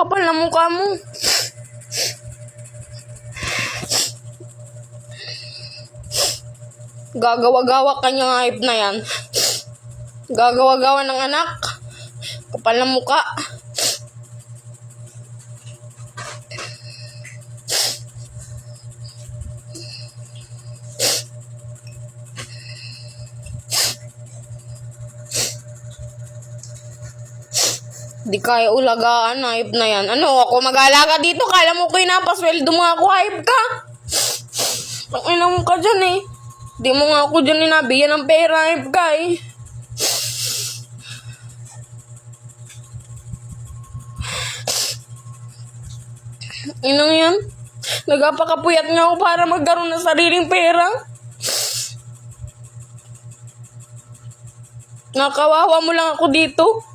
Kapal na mukha mo. Gagawa-gawa kanyang hype na yan. Gagawa-gawa ng anak. Kapal na mukha. Di kaya ulagaan, hype na yan. Ano, ako mag-alaga dito? Kala mo ko pinapasweldo mo ako, hype ka? Pakina mo ka dyan eh. Di mo nga ako dyan inabigyan ng pera, hype ka eh. Inang yan? Nagapakapuyat nga ako para magkaroon ng sariling pera. Nakawawa mo lang ako dito.